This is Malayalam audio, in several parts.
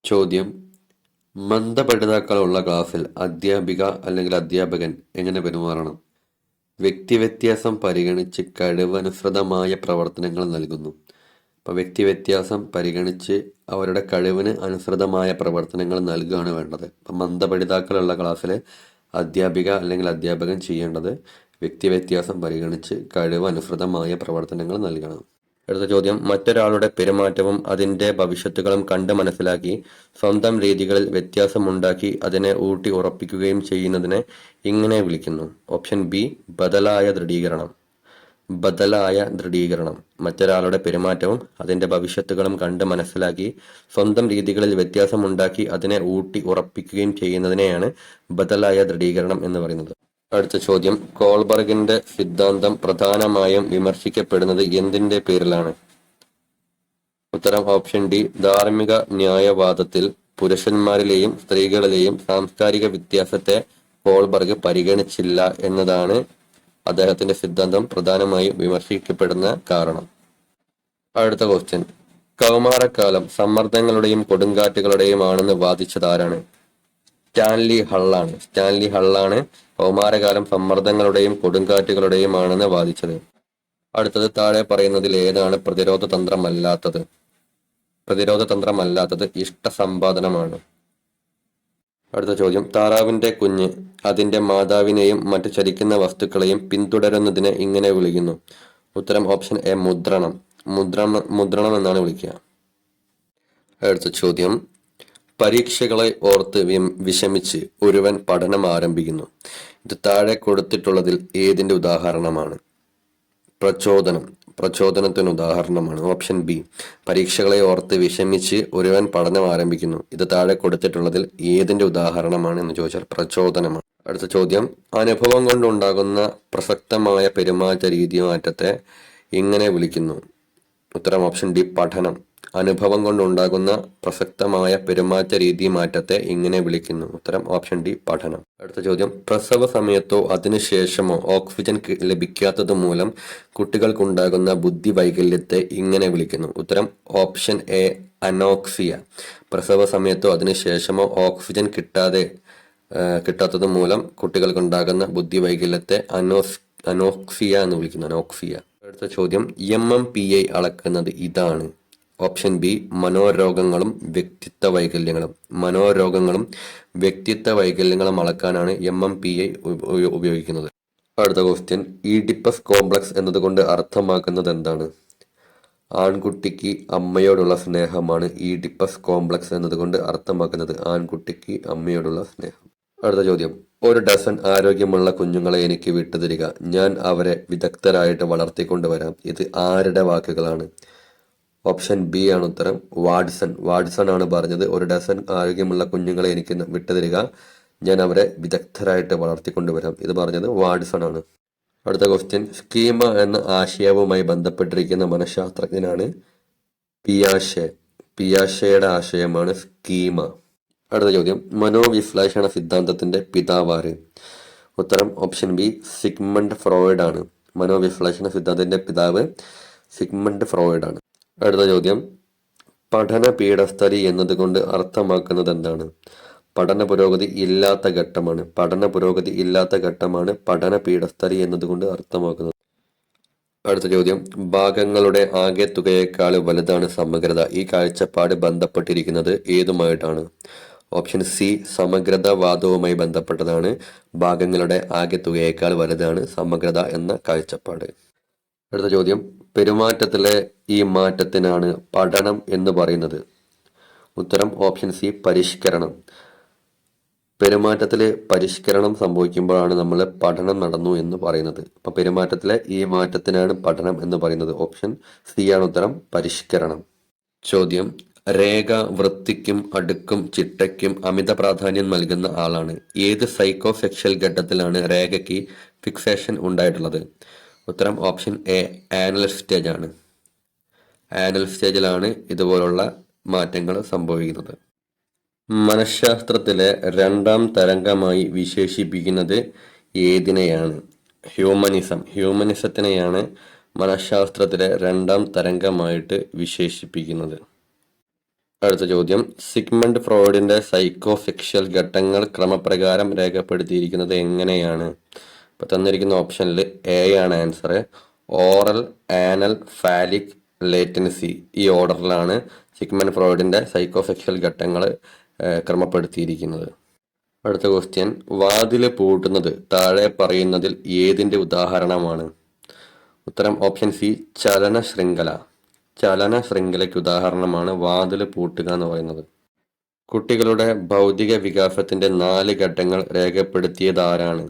ചോദ്യം: മന്ദപഠിതാക്കളുള്ള ക്ലാസ്സിൽ അധ്യാപിക അല്ലെങ്കിൽ അധ്യാപകൻ എങ്ങനെ പെരുമാറണം? വ്യക്തിവ്യത്യാസം പരിഗണിച്ച് കഴിവനുസൃതമായ പ്രവർത്തനങ്ങൾ നൽകുന്നു. അപ്പോൾ വ്യക്തിവ്യത്യാസം പരിഗണിച്ച് അവരുടെ കഴിവിന് അനുസൃതമായ പ്രവർത്തനങ്ങൾ നൽകുകയാണ് വേണ്ടത്. അപ്പം മന്ദപഠിതാക്കളുള്ള ക്ലാസ്സിൽ അധ്യാപിക അല്ലെങ്കിൽ അധ്യാപകൻ ചെയ്യേണ്ടത് വ്യക്തിവ്യത്യാസം പരിഗണിച്ച് കഴിവ് അനുസൃതമായ പ്രവർത്തനങ്ങൾ നൽകണം. അടുത്ത ചോദ്യം: മറ്റൊരാളുടെ പെരുമാറ്റവും അതിന്റെ ഭവിഷ്യത്തുകളും കണ്ട് മനസ്സിലാക്കി സ്വന്തം രീതികളിൽ വ്യത്യാസമുണ്ടാക്കി അതിനെ ഊട്ടി ഉറപ്പിക്കുകയും ചെയ്യുന്നതിനെ ഇങ്ങനെ വിളിക്കുന്നു. ഓപ്ഷൻ ബി ബദലായ ദൃഢീകരണം. മറ്റൊരാളുടെ പെരുമാറ്റവും അതിന്റെ ഭവിഷ്യത്തുകളും കണ്ട് മനസ്സിലാക്കി സ്വന്തം രീതികളിൽ വ്യത്യാസമുണ്ടാക്കി അതിനെ ഊട്ടി ഉറപ്പിക്കുകയും ചെയ്യുന്നതിനെയാണ് ബദലായ ദൃഢീകരണം എന്ന് പറയുന്നത്. അടുത്ത ചോദ്യം: കോൾബർഗിന്റെ സിദ്ധാന്തം പ്രധാനമായും വിമർശിക്കപ്പെടുന്നത് എന്തിന്റെ പേരിലാണ്? ഉത്തരം ഓപ്ഷൻ ഡി ധാർമ്മിക ന്യായവാദത്തിൽ പുരുഷന്മാരിലെയും സ്ത്രീകളിലെയും സാംസ്കാരിക വ്യത്യാസത്തെ കോൾബർഗ് പരിഗണിച്ചില്ല എന്നതാണ് അദ്ദേഹത്തിന്റെ സിദ്ധാന്തം പ്രധാനമായും വിമർശിക്കപ്പെടുന്ന കാരണം. അടുത്ത ക്വസ്റ്റ്യൻ: കൗമാരക്കാലം സമ്മർദ്ദങ്ങളുടെയും കൊടുങ്കാറ്റുകളുടെയും ആണെന്ന് വാദിച്ചത് ആരാണ്? സ്റ്റാൻലി ഹള്ളാണ് കൗമാരകാലം സമ്മർദ്ദങ്ങളുടെയും കൊടുങ്കാറ്റുകളുടെയും ആണെന്ന് വാദിച്ചത്. അടുത്തത് താഴെ പറയുന്നതിൽ ഏതാണ് പ്രതിരോധ തന്ത്രമല്ലാത്തത്? ഇഷ്ടസമ്പാദനമാണ്. അടുത്ത ചോദ്യം: താറാവിന്റെ കുഞ്ഞ് അതിന്റെ മാതാവിനെയും മറ്റു ചലിക്കുന്ന വസ്തുക്കളെയും പിന്തുടരുന്നതിനെ ഇങ്ങനെ വിളിക്കുന്നു. ഉത്തരം ഓപ്ഷൻ എ മുദ്രണം എന്നാണ് വിളിക്കുക. അടുത്ത ചോദ്യം: പരീക്ഷകളെ ഓർത്ത് വിഷമിച്ച് ഒരുവൻ പഠനം ആരംഭിക്കുന്നു. ഇത് താഴെ കൊടുത്തിട്ടുള്ളതിൽ ഏതിന്റെ ഉദാഹരണമാണ്? പ്രചോദനത്തിന് ഉദാഹരണമാണ്. ഓപ്ഷൻ ബി പരീക്ഷകളെ ഓർത്ത് വിഷമിച്ച് ഒരുവൻ പഠനം ആരംഭിക്കുന്നു. ഇത് താഴെ കൊടുത്തിട്ടുള്ളതിൽ ഏതിന്റെ ഉദാഹരണമാണ് എന്ന് ചോദിച്ചാൽ പ്രചോദനമാണ്. അടുത്ത ചോദ്യം: അനുഭവം കൊണ്ടുണ്ടാകുന്ന പ്രസക്തമായ പെരുമാറ്റ രീതി മാറ്റത്തെ ഇങ്ങനെ വിളിക്കുന്നു. ഉത്തരം ഓപ്ഷൻ ഡി പഠനം. അനുഭവം കൊണ്ടുണ്ടാകുന്ന പ്രസക്തമായ പെരുമാറ്റ രീതി മാറ്റത്തെ ഇങ്ങനെ വിളിക്കുന്നു. ഉത്തരം ഓപ്ഷൻ ഡി പഠനം. അടുത്ത ചോദ്യം: പ്രസവ സമയത്തോ അതിനുശേഷമോ ഓക്സിജൻ ലഭിക്കാത്തത് മൂലം കുട്ടികൾക്കുണ്ടാകുന്ന ബുദ്ധി വൈകല്യത്തെ ഇങ്ങനെ വിളിക്കുന്നു. ഉത്തരം ഓപ്ഷൻ എ അനോക്സിയ. പ്രസവ സമയത്തോ അതിനുശേഷമോ ഓക്സിജൻ കിട്ടാത്തത് മൂലം കുട്ടികൾക്കുണ്ടാകുന്ന ബുദ്ധി വൈകല്യത്തെ അനോക്സിയ എന്ന് വിളിക്കുന്നു. അനോക്സിയ. അടുത്ത ചോദ്യം: MMPI അളക്കുന്നത് ഇതാണ്. ഓപ്ഷൻ ബി മനോരോഗങ്ങളും വ്യക്തിത്വ വൈകല്യങ്ങളും അളക്കാനാണ് MMPI ഉപയോഗിക്കുന്നത്. അടുത്ത ക്വസ്റ്റ്യൻ: ഈഡിപ്പസ് കോംപ്ലക്സ് എന്നതുകൊണ്ട് അർത്ഥമാക്കുന്നത് എന്താണ്? ആൺകുട്ടിക്ക് അമ്മയോടുള്ള സ്നേഹമാണ് ഈഡിപ്പസ് കോംപ്ലക്സ് എന്നതുകൊണ്ട് അർത്ഥമാക്കുന്നത്. ആൺകുട്ടിക്ക് അമ്മയോടുള്ള സ്നേഹം. അടുത്ത ചോദ്യം: ഒരു ഡസൻ ആരോഗ്യമുള്ള കുഞ്ഞുങ്ങളെ എനിക്ക് വിട്ടുതരിക. ഞാൻ അവരെ വിദഗ്ധരായിട്ട് വളർത്തിക്കൊണ്ടുവരാം. ഇത് ആരുടെ വാക്കുകളാണ്? ഓപ്ഷൻ ബി ആണ് ഉത്തരം. വാട്സൺ ആണ് പറഞ്ഞത്. ഒരു ഡസൻ ആരോഗ്യമുള്ള കുഞ്ഞുങ്ങളെ എനിക്ക് വിട്ടുതരിക. ഞാൻ അവരെ വിദഗ്ധരായിട്ട് വളർത്തിക്കൊണ്ടുവരാം. ഇത് പറഞ്ഞത് വാട്സൺ ആണ്. അടുത്ത ക്വസ്റ്റ്യൻ: സ്കീമ എന്ന ആശയവുമായി ബന്ധപ്പെട്ടിരിക്കുന്ന മനഃശാസ്ത്രജ്ഞനാണ് പിയാഷെയുടെ ആശയമാണ് സ്കീമ. അടുത്ത ചോദ്യം: മനോവിശ്ലേഷണ സിദ്ധാന്തത്തിന്റെ പിതാവാര്? ഉത്തരം ഓപ്ഷൻ ബി സിഗ്മണ്ട് ഫ്രോയിഡ് ആണ്. മനോവിശ്ലേഷണ സിദ്ധാന്തത്തിന്റെ പിതാവ് സിഗ്മണ്ട് ഫ്രോയിഡ് ആണ്. അടുത്ത ചോദ്യം: പഠന പീഠസ്ഥലി എന്നതുകൊണ്ട് അർത്ഥമാക്കുന്നത് എന്താണ്? പഠന പുരോഗതി ഇല്ലാത്ത ഘട്ടമാണ് പഠന പീഠസ്ഥലി എന്നതുകൊണ്ട് അർത്ഥമാക്കുന്നത്. അടുത്ത ചോദ്യം: ഭാഗങ്ങളുടെ ആകെ തുകയേക്കാൾ വലുതാണ് സമഗ്രത. ഈ കാഴ്ചപ്പാട് ബന്ധപ്പെട്ടിരിക്കുന്നത് ഏതുമായിട്ടാണ്? ഓപ്ഷൻ സി സമഗ്രതാവാദവുമായി ബന്ധപ്പെട്ടതാണ്. ഭാഗങ്ങളുടെ ആകെ തുകയേക്കാൾ വലുതാണ് സമഗ്രത എന്ന കാഴ്ചപ്പാട്. അടുത്ത ചോദ്യം: പെരുമാറ്റത്തിലെ ഈ മാറ്റത്തിനാണ് പഠനം എന്ന് പറയുന്നത്. ഉത്തരം ഓപ്ഷൻ സി പരിഷ്കരണം. പെരുമാറ്റത്തിലെ പരിഷ്കരണം സംഭവിക്കുമ്പോഴാണ് നമ്മൾ പഠനം നടന്നു എന്ന് പറയുന്നത്. അപ്പൊ പെരുമാറ്റത്തിലെ ഈ മാറ്റത്തിനാണ് പഠനം എന്ന് പറയുന്നത്. ഓപ്ഷൻ സി ആണ് ഉത്തരം, പരിഷ്കരണം. ചോദ്യം: രേഖ വൃത്തിക്കും അടുക്കും ചിട്ടയ്ക്കും അമിത പ്രാധാന്യം നൽകുന്ന ആളാണ്. ഏത് സൈക്കോസെക്ഷൽ ഘട്ടത്തിലാണ് രേഖയ്ക്ക് ഫിക്സേഷൻ ഉണ്ടായിട്ടുള്ളത്? ഉത്തരം ഓപ്ഷൻ എ ആനൽ സ്റ്റേജ് ആണ്. ആനൽ സ്റ്റേജിലാണ് ഇതുപോലുള്ള മാറ്റങ്ങൾ സംഭവിക്കുന്നത്. മനഃശാസ്ത്രത്തിലെ രണ്ടാം തരംഗമായി വിശേഷിപ്പിക്കുന്നത് ഏതിനെയാണ്? ഹ്യൂമനിസത്തിനെയാണ് മനഃശാസ്ത്രത്തിലെ രണ്ടാം തരംഗമായിട്ട് വിശേഷിപ്പിക്കുന്നത്. അടുത്ത ചോദ്യം, സിഗ്മണ്ട് ഫ്രോയിഡിന്റെ സൈക്കോസെക്ഷൽ ഘട്ടങ്ങൾ ക്രമപ്രകാരം രേഖപ്പെടുത്തിയിരിക്കുന്നത് എങ്ങനെയാണ്? ഇപ്പൊ തന്നിരിക്കുന്ന ഓപ്ഷനിൽ എ ആണ് answer. Oral, anal, phallic, latency, ഈ ഓർഡറിലാണ് സിഗ്മണ്ട് ഫ്രോയിഡിന്റെ സൈക്കോസെക്ഷൽ ഘട്ടങ്ങൾ ക്രമപ്പെടുത്തിയിരിക്കുന്നത്. അടുത്ത ക്വസ്റ്റ്യൻ, വാതില് പൂട്ടുന്നത് താഴെ പറയുന്നതിൽ ഏതിന്റെ ഉദാഹരണമാണ്? ഉത്തരം ഓപ്ഷൻ സി, ചലന ശൃംഖല. ചലന ശൃംഖലയ്ക്ക് ഉദാഹരണമാണ് വാതില് പൂട്ടുക എന്ന് പറയുന്നത്. കുട്ടികളുടെ ഭൗതിക വികാസത്തിന്റെ 4 ഘട്ടങ്ങൾ രേഖപ്പെടുത്തിയത് ആരാണ്?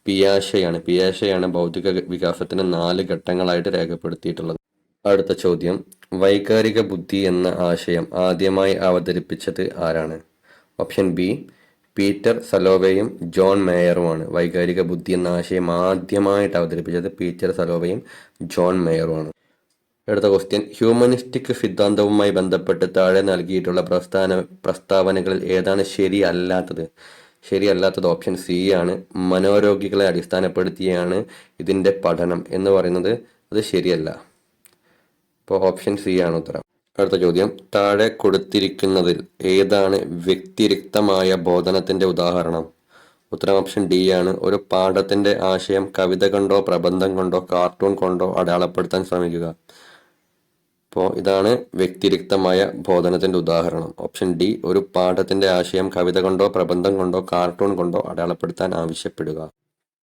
പിയാഷെയാണ് ഭൗതിക വികാസത്തിന് 4 ഘട്ടങ്ങളായിട്ട് രേഖപ്പെടുത്തിയിട്ടുള്ളത്. അടുത്ത ചോദ്യം, വൈകാരിക ബുദ്ധി എന്ന ആശയം ആദ്യമായി അവതരിപ്പിച്ചത് ആരാണ്? ഓപ്ഷൻ ബി, പീറ്റർ സലോവയും ജോൺ മേയറുമാണ്. വൈകാരിക ബുദ്ധി എന്ന ആശയം ആദ്യമായിട്ട് അവതരിപ്പിച്ചത് പീറ്റർ സലോവയും ജോൺ മേയറുമാണ്. അടുത്ത ക്വസ്റ്റ്യൻ, ഹ്യൂമനിസ്റ്റിക് സിദ്ധാന്തവുമായി ബന്ധപ്പെട്ട് താഴെ നൽകിയിട്ടുള്ള പ്രസ്താവനകളിൽ ഏതാണ് ശരിയല്ലാത്തത് ഓപ്ഷൻ സി ആണ്. മനോരോഗികളെ അടിസ്ഥാനപ്പെടുത്തിയാണ് ഇതിന്റെ പഠനം എന്ന് പറയുന്നത്, അത് ശരിയല്ല. അപ്പോൾ ഓപ്ഷൻ സി ആണ് ഉത്തരം. അടുത്ത ചോദ്യം, താഴെ കൊടുത്തിരിക്കുന്നതിൽ ഏതാണ് വ്യതിരിക്തമായ ബോധനത്തിന്റെ ഉദാഹരണം? ഉത്തരം ഓപ്ഷൻ ഡി ആണ്. ഒരു പാഠത്തിന്റെ ആശയം കവിത കൊണ്ടോ പ്രബന്ധം കൊണ്ടോ കാർട്ടൂൺ കൊണ്ടോ അടയാളപ്പെടുത്താൻ ശ്രമിക്കുക. അപ്പോൾ ഇതാണ് വ്യതിരിക്തമായ ബോധനത്തിന്റെ ഉദാഹരണം. ഓപ്ഷൻ ഡി, ഒരു പാഠത്തിന്റെ ആശയം കവിത കൊണ്ടോ പ്രബന്ധം കൊണ്ടോ കാർട്ടൂൺ കൊണ്ടോ അടയാളപ്പെടുത്താൻ ആവശ്യപ്പെടുക.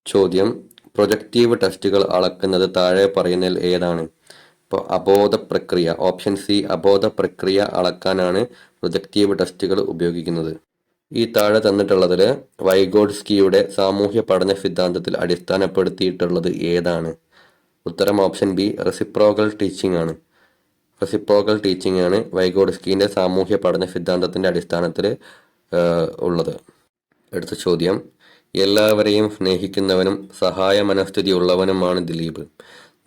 ചോദ്യം, പ്രൊജക്റ്റീവ് ടെസ്റ്റുകൾ അളക്കുന്നത് താഴെ പറയുന്നതിൽ ഏതാണ്? ഇപ്പോൾ അബോധ പ്രക്രിയ. ഓപ്ഷൻ സി, അബോധ പ്രക്രിയ അളക്കാനാണ് പ്രൊജക്റ്റീവ് ടെസ്റ്റുകൾ ഉപയോഗിക്കുന്നത്. ഈ താഴെ തന്നിട്ടുള്ളതിൽ വൈഗോഡ്സ്കിയുടെ സാമൂഹ്യ പഠന സിദ്ധാന്തത്തിൽ അടിസ്ഥാനപ്പെടുത്തിയിട്ടുള്ളത് ഏതാണ്? ഉത്തരം ഓപ്ഷൻ ബി, റെസിപ്രോക്കൽ ടീച്ചിങ് ആണ്. റെസിപ്രോക്കൽ ടീച്ചിങ് ആണ് വൈഗോഡ്സ്കിന്റെ സാമൂഹ്യ പഠന സിദ്ധാന്തത്തിന്റെ അടിസ്ഥാനത്തിൽ ഉള്ളത്. അടുത്ത ചോദ്യം, എല്ലാവരെയും സ്നേഹിക്കുന്നവനും സഹായ മനസ്ഥിതി ഉള്ളവനുമാണ് ദിലീപ്.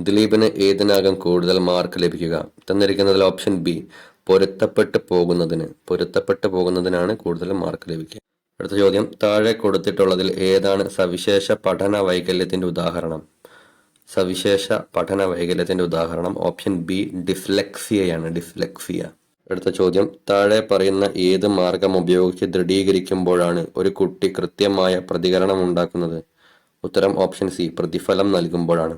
ദിലീപിന് ഏതിനാകും കൂടുതൽ മാർക്ക് ലഭിക്കുക? തന്നിരിക്കുന്നതിൽ ഓപ്ഷൻ ബി, പൊരുത്തപ്പെട്ടു പോകുന്നതിനാണ് കൂടുതൽ മാർക്ക് ലഭിക്കുക. അടുത്ത ചോദ്യം, താഴെ കൊടുത്തിട്ടുള്ളതിൽ ഏതാണ് സവിശേഷ പഠന വൈകല്യത്തിന്റെ ഉദാഹരണം? Option B, dyslexia. അടുത്ത ചോദ്യം, താഴെ പറയുന്ന ഏത് മാർഗം ഉപയോഗിച്ച് ദൃഢീകരിക്കുമ്പോഴാണ് ഒരു കുട്ടി കൃത്യമായ പ്രതികരണം ഉണ്ടാക്കുന്നത്? ഉത്തരം ഓപ്ഷൻ സി, പ്രതിഫലം നൽകുമ്പോഴാണ്.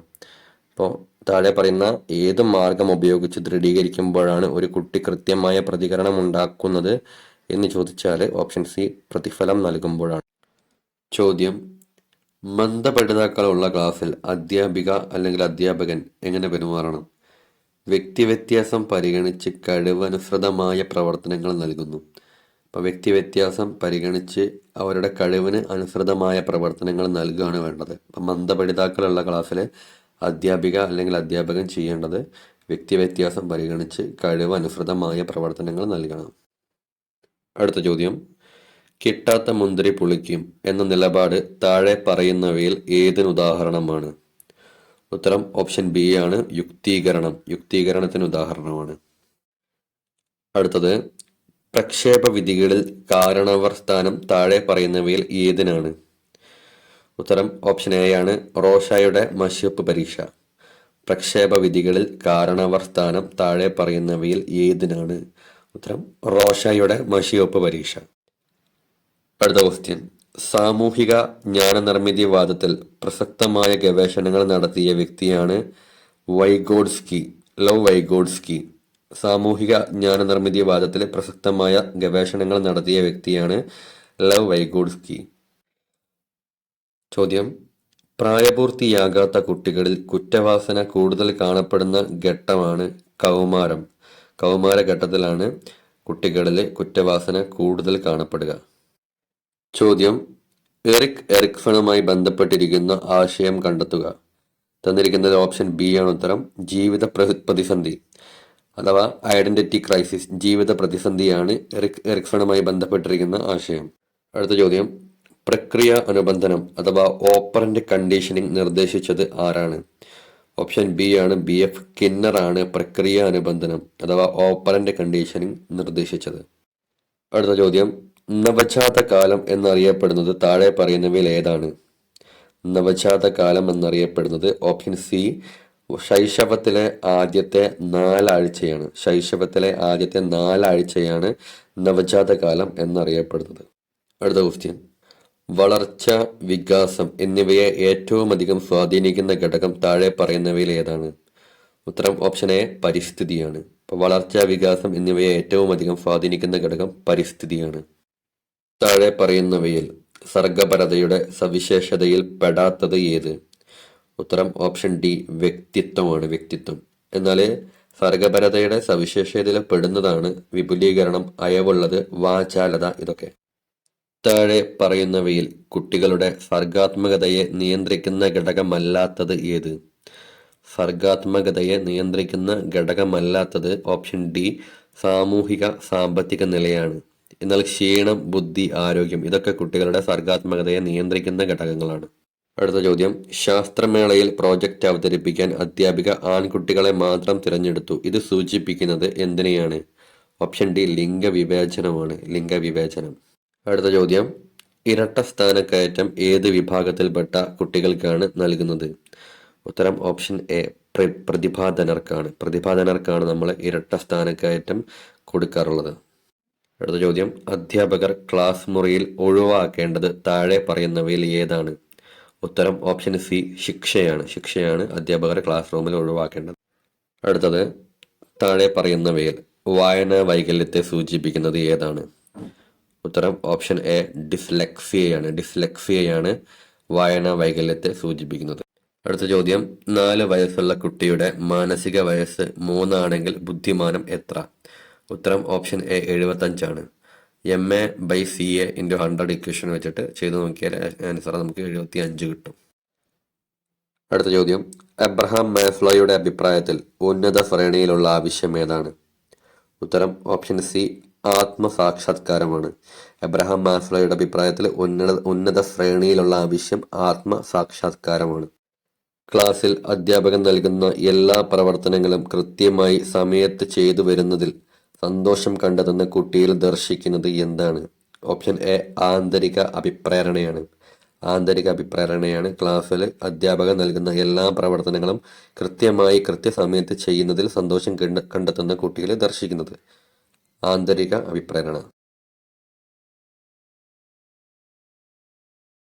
അപ്പോൾ താഴെ പറയുന്ന ഏത് മാർഗം ഉപയോഗിച്ച് ദൃഢീകരിക്കുമ്പോഴാണ് ഒരു കുട്ടി കൃത്യമായ പ്രതികരണം ഉണ്ടാക്കുന്നത് എന്ന് ചോദിച്ചാൽ ഓപ്ഷൻ സി, പ്രതിഫലം നൽകുമ്പോഴാണ്. ചോദ്യം, മന്ദപഠിതാക്കളുള്ള ക്ലാസ്സിൽ അധ്യാപിക അല്ലെങ്കിൽ അധ്യാപകൻ എങ്ങനെ പെരുമാറണം? വ്യക്തിവ്യത്യാസം പരിഗണിച്ച് കഴിവനുസൃതമായ പ്രവർത്തനങ്ങൾ നൽകുന്നു. അപ്പോൾ വ്യക്തിവ്യത്യാസം പരിഗണിച്ച് അവരുടെ കഴിവിന് അനുസൃതമായ പ്രവർത്തനങ്ങൾ നൽകുകയാണ് വേണ്ടത്. അപ്പം മന്ദപഠിതാക്കളുള്ള ക്ലാസ്സിൽ അധ്യാപിക അല്ലെങ്കിൽ അധ്യാപകൻ ചെയ്യേണ്ടത് വ്യക്തിവ്യത്യാസം പരിഗണിച്ച് കഴിവനുസൃതമായ പ്രവർത്തനങ്ങൾ നൽകണം. അടുത്ത ചോദ്യം, കിട്ടാത്ത മുന്തിരി പുളിക്കും എന്ന നിലപാട് താഴെ പറയുന്നവയിൽ ഏതിന് ഉദാഹരണമാണ്? ഉത്തരം ഓപ്ഷൻ ബി ആണ്, യുക്തീകരണത്തിന് ഉദാഹരണമാണ്. അടുത്തത്, പ്രക്ഷേപ വിധികളിൽ കാരണവർ സ്ഥാനം താഴെ പറയുന്നവയിൽ ഏതിനാണ്? ഉത്തരം ഓപ്ഷൻ എ ആണ്, റോഷായുടെ മഷിയൊപ്പ് പരീക്ഷ. പ്രക്ഷേപ വിധികളിൽ കാരണവർ സ്ഥാനം താഴെ പറയുന്നവയിൽ ഏതിനാണ്? ഉത്തരം റോഷായുടെ മഷിയൊപ്പ് പരീക്ഷ. അടുത്ത ക്വസ്റ്റ്യൻ, സാമൂഹിക ജ്ഞാനനിർമ്മിതിവാദത്തിൽ പ്രസക്തമായ ഗവേഷണങ്ങൾ നടത്തിയ വ്യക്തിയാണ് വൈഗോഡ്സ്കി. സാമൂഹിക ജ്ഞാനനിർമ്മിതിവാദത്തിൽ പ്രസക്തമായ ഗവേഷണങ്ങൾ നടത്തിയ വ്യക്തിയാണ് വൈഗോഡ്സ്കി. ചോദ്യം, പ്രായപൂർത്തിയാകാത്ത കുട്ടികളിൽ കുറ്റവാസന കൂടുതൽ കാണപ്പെടുന്ന ഘട്ടമാണ് കൗമാരം. കൗമാരഘട്ടത്തിലാണ് കുട്ടികളിൽ കുറ്റവാസന കൂടുതൽ കാണപ്പെടുക. ചോദ്യം, എറിക്സണുമായി ബന്ധപ്പെട്ടിരിക്കുന്ന ആശയം കണ്ടെത്തുക. തന്നിരിക്കുന്നത് ഓപ്ഷൻ ബി ആണ് ഉത്തരം, ജീവിത പ്രതിസന്ധി അഥവാ ഐഡന്റിറ്റി ക്രൈസിസ്. ജീവിത പ്രതിസന്ധിയാണ് എറിക്സണുമായി ബന്ധപ്പെട്ടിരിക്കുന്ന ആശയം. അടുത്ത ചോദ്യം, പ്രക്രിയ അനുബന്ധനം അഥവാ ഓപ്പറന്റ് കണ്ടീഷനിങ് നിർദ്ദേശിച്ചത് ആരാണ്? ഓപ്ഷൻ ബി ആണ്, BF കിന്നർ ആണ് പ്രക്രിയ അനുബന്ധനം അഥവാ ഓപ്പറന്റ് കണ്ടീഷനിങ് നിർദ്ദേശിച്ചത്. അടുത്ത ചോദ്യം, നവജാത കാലം എന്നറിയപ്പെടുന്നത് താഴെ പറയുന്നവയിൽ ഏതാണ്? നവജാത കാലം എന്നറിയപ്പെടുന്നത് ഓപ്ഷൻ സി, ശൈശവത്തിലെ ആദ്യത്തെ നാലാഴ്ചയാണ് നവജാത കാലം എന്നറിയപ്പെടുന്നത്. അടുത്ത ക്വസ്റ്റ്യൻ, വളർച്ച, വികാസം എന്നിവയെ ഏറ്റവും അധികം സ്വാധീനിക്കുന്ന ഘടകം താഴെ പറയുന്നവയിൽ ഏതാണ്? ഉത്തരം ഓപ്ഷൻ എ പരിസ്ഥിതിയാണ്. അപ്പോൾ വളർച്ച, വികാസം എന്നിവയെ ഏറ്റവും അധികം സ്വാധീനിക്കുന്ന ഘടകം പരിസ്ഥിതിയാണ്. താഴെ പറയുന്നവയിൽ സർഗപരതയുടെ സവിശേഷതയിൽ പെടാത്തത് ഏത്? ഉത്തരം ഓപ്ഷൻ ഡി വ്യക്തിത്വം. എന്നാൽ സർഗപരതയുടെ സവിശേഷതയിൽ പെടുന്നതാണ് വിപുലീകരണം, അയവുള്ളത്, വാചാലത ഇതൊക്കെ. താഴെ പറയുന്നവയിൽ കുട്ടികളുടെ സർഗാത്മകതയെ നിയന്ത്രിക്കുന്ന ഘടകമല്ലാത്തത് ഏത്? സർഗാത്മകതയെ നിയന്ത്രിക്കുന്ന ഘടകമല്ലാത്തത് ഓപ്ഷൻ ഡി സാമൂഹിക സാമ്പത്തിക നിലയാണ്. എന്നാൽ ക്ഷീണം, ബുദ്ധി, ആരോഗ്യം ഇതൊക്കെ കുട്ടികളുടെ സർഗാത്മകതയെ നിയന്ത്രിക്കുന്ന ഘടകങ്ങളാണ്. അടുത്ത ചോദ്യം, ശാസ്ത്രമേളയിൽ പ്രോജക്റ്റ് അവതരിപ്പിക്കാൻ അധ്യാപിക ആൺകുട്ടികളെ മാത്രം തിരഞ്ഞെടുത്തു. ഇത് സൂചിപ്പിക്കുന്നത് എന്തിനെയാണ്? ഓപ്ഷൻ ഡി ലിംഗവിവേചനം. അടുത്ത ചോദ്യം, ഇരട്ട സ്ഥാനക്കയറ്റം ഏത് വിഭാഗത്തിൽപ്പെട്ട കുട്ടികൾക്കാണ് നൽകുന്നത്? ഉത്തരം ഓപ്ഷൻ എ പ്രതിഭാധനർക്കാണ് നമ്മൾ ഇരട്ട സ്ഥാനക്കയറ്റം കൊടുക്കാറുള്ളത്. അടുത്ത ചോദ്യം, അധ്യാപകർ ക്ലാസ് മുറിയിൽ ഒഴിവാക്കേണ്ടത് താഴെ പറയുന്നവയിൽ ഏതാണ്? ഉത്തരം ഓപ്ഷൻ സി ശിക്ഷയാണ് അധ്യാപകർ ക്ലാസ് റൂമിൽ ഒഴിവാക്കേണ്ടത്. അടുത്തത്, താഴെ പറയുന്നവയിൽ വായനാ വൈകല്യത്തെ സൂചിപ്പിക്കുന്നത് ഏതാണ്? ഉത്തരം ഓപ്ഷൻ എ ഡിസ്ലെക്സിയയാണ് വായനാ വൈകല്യത്തെ സൂചിപ്പിക്കുന്നത്. അടുത്ത ചോദ്യം, 4 വയസ്സുള്ള കുട്ടിയുടെ മാനസിക വയസ്സ് 3 ആണെങ്കിൽ ബുദ്ധിമാനം എത്ര? ഉത്തരം ഓപ്ഷൻ എ 75ആണ്. MA/CA × 100 ഇക്വേഷൻ വെച്ചിട്ട് ചെയ്ത് നോക്കിയാൽ ആൻസർ നമുക്ക് 75 കിട്ടും. അടുത്ത ചോദ്യം, എബ്രഹാം മാസ്ലോയുടെ അഭിപ്രായത്തിൽ ഉന്നത ശ്രേണിയിലുള്ള ആവശ്യം ഏതാണ്? ഉത്തരം ഓപ്ഷൻ സി ആത്മസാക്ഷാത്കാരമാണ്. എബ്രഹാം മാസ്ലോയുടെ അഭിപ്രായത്തിൽ ഉന്നത ശ്രേണിയിലുള്ള ആവശ്യം ആത്മസാക്ഷാത്കാരമാണ്. ക്ലാസ്സിൽ അധ്യാപകൻ നൽകുന്ന എല്ലാ പ്രവർത്തനങ്ങളും കൃത്യമായി സമയത്ത് ചെയ്തു വരുന്നതിൽ സന്തോഷം കണ്ടെത്തുന്ന കുട്ടിയിൽ ദർശിക്കുന്നത് എന്താണ്? ഓപ്ഷൻ എ ആന്തരിക അഭിപ്രേരണയാണ്. ക്ലാസ്സിൽ അധ്യാപകൻ നൽകുന്ന എല്ലാ പ്രവർത്തനങ്ങളും കൃത്യസമയത്ത് ചെയ്യുന്നതിൽ സന്തോഷം കണ്ടെത്തുന്ന കുട്ടിയിൽ ദർശിക്കുന്നത് ആന്തരിക അഭിപ്രേരണ.